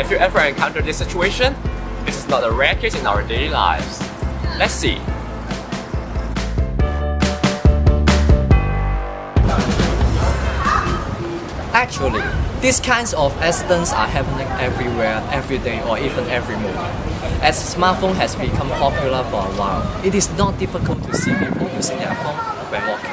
Have you ever encountered this situation? This is not a rare case in our daily lives. Let's see. Actually, these kinds of accidents are happening everywhere, every day, or even every moment. As smartphone has become popular for a while, it is not difficult to see people using their phone when walking.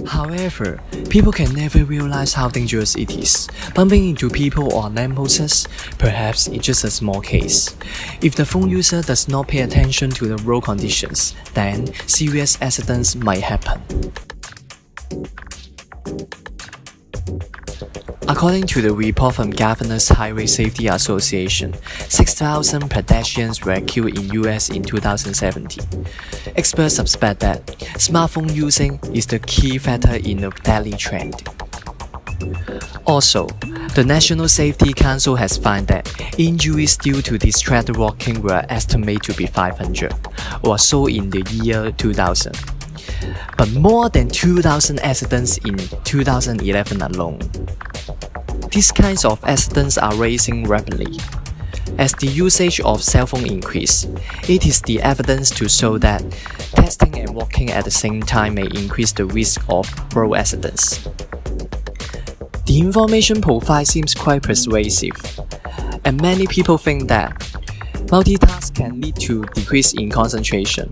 However, people can never realize how dangerous it is. Bumping into people or lampposts, perhaps it's just a small case. If the phone user does not pay attention to the road conditions, then serious accidents might happen. According to the report from Governor's Highway Safety Association, 6,000 pedestrians were killed in US in 2017. Experts suspect that smartphone using is the key factor in the deadly trend. Also, the National Safety Council has found that injuries due to distracted walking were estimated to be 500, or so in the year 2000. But more than 2,000 accidents in 2011 alone. These kinds of accidents are rising rapidly. As the usage of cell phone increases, it is the evidence to show that texting and walking at the same time may increase the risk of road accidents. The information profile seems quite persuasive, and many people think that multitask can lead to decrease in concentration.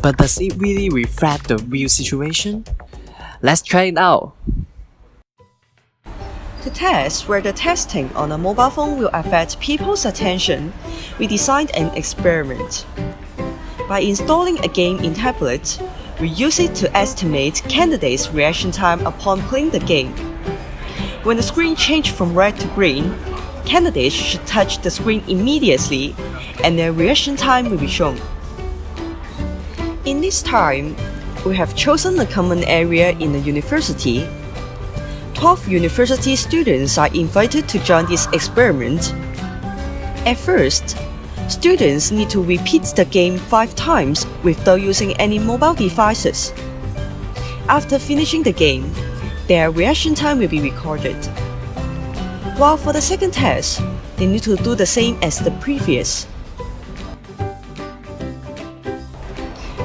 But does it really reflect the real situation? Let's try it out! To test whether testing on a mobile phone will affect people's attention, we designed an experiment. By installing a game in tablet, we use it to estimate candidates' reaction time upon playing the game. When the screen changes from red to green, candidates should touch the screen immediately and their reaction time will be shown. In this time, we have chosen a common area in the university. 12 university students are invited to join this experiment. At first, students need to repeat the game 5 times without using any mobile devices. After finishing the game, their reaction time will be recorded. While for the second test, they need to do the same as the previous.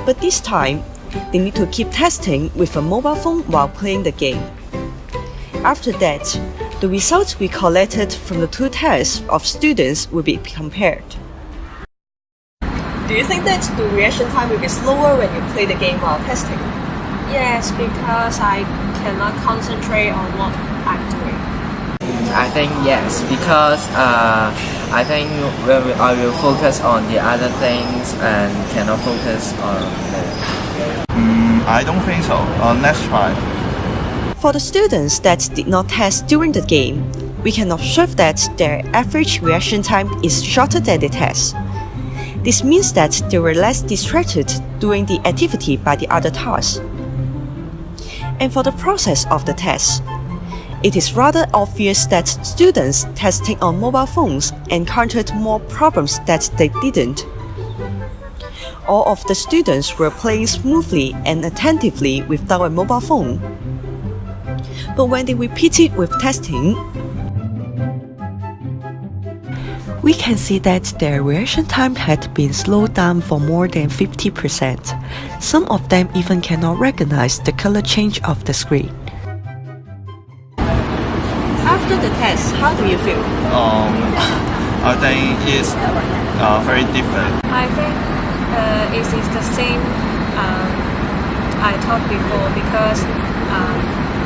But this time, they need to keep testing with a mobile phone while playing the game. After that, the results we collected from the 2 tests of students will be compared. Do you think that the reaction time will be slower when you play the game while testing? Yes, because I cannot concentrate on what I'm doing. I think yes, because I think I will focus on the other things and cannot focus on I don't think so. Let's try. For the students that did not test during the game, we can observe that their average reaction time is shorter than the test. This means that they were less distracted during the activity by the other tasks. And for the process of the test, it is rather obvious that students testing on mobile phones encountered more problems that they didn't. All of the students were playing smoothly and attentively without a mobile phone. But when they repeated with testing, we can see that their reaction time had been slowed down for more than 50%. Some of them even cannot recognize the color change of the screen. After the test, how do you feel? I think it's very different. I think it is the same I thought before because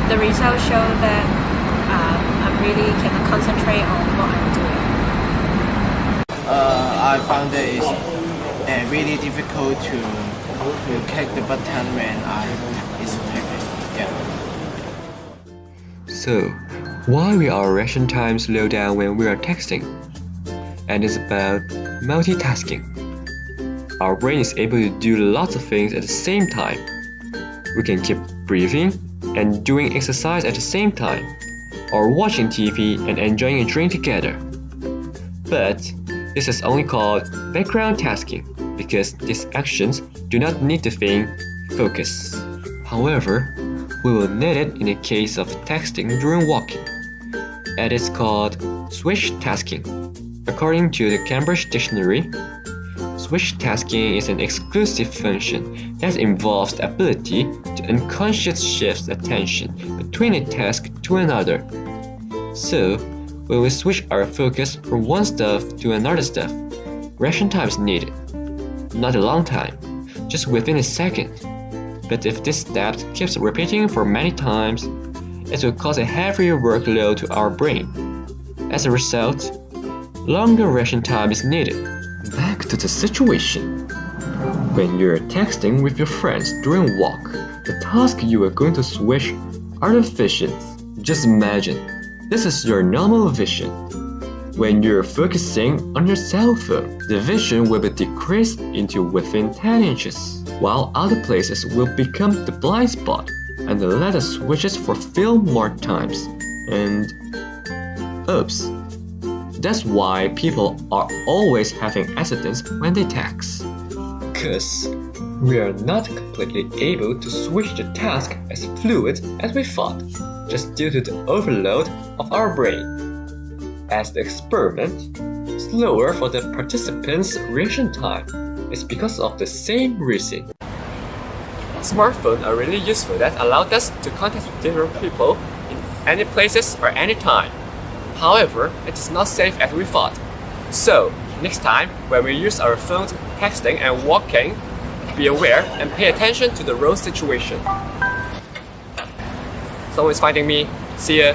the results show that I really cannot concentrate on what I'm doing. I found that it's really difficult to click the button when it's typing. Yeah. So, why will our reaction time slow down when we are texting? And it's about multitasking. Our brain is able to do lots of things at the same time. We can keep breathing and doing exercise at the same time, or watching TV and enjoying a drink together. But this is only called background tasking because these actions do not need to think focus. However, we will need it in the case of texting during walking. and it's called switch tasking. According to the Cambridge Dictionary, switch tasking is an exclusive function that involves the ability to unconsciously shift attention between a task to another. So, when we switch our focus from one stuff to another stuff, reaction time is needed. Not a long time, just within a second. But if this step keeps repeating for many times, it will cause a heavier workload to our brain. As a result, longer reaction time is needed. Back to the situation. When you're texting with your friends during a walk, the tasks you are going to switch are the visions. Just imagine, this is your normal vision. When you're focusing on your cell phone, the vision will be decreased into within 10 inches, while other places will become the blind spot, and the letter switches for few more times. And oops. That's why people are always having accidents when they text. Cause we are not completely able to switch the task as fluid as we thought, just due to the overload of our brain. As the experiment, slower for the participants' reaction time is because of the same reason. Smartphones are really useful that allowed us to contact with different people in any places or any time. However, it is not safe as we thought. So, next time when we use our phones texting and walking, be aware and pay attention to the road situation. Someone is finding me. See ya.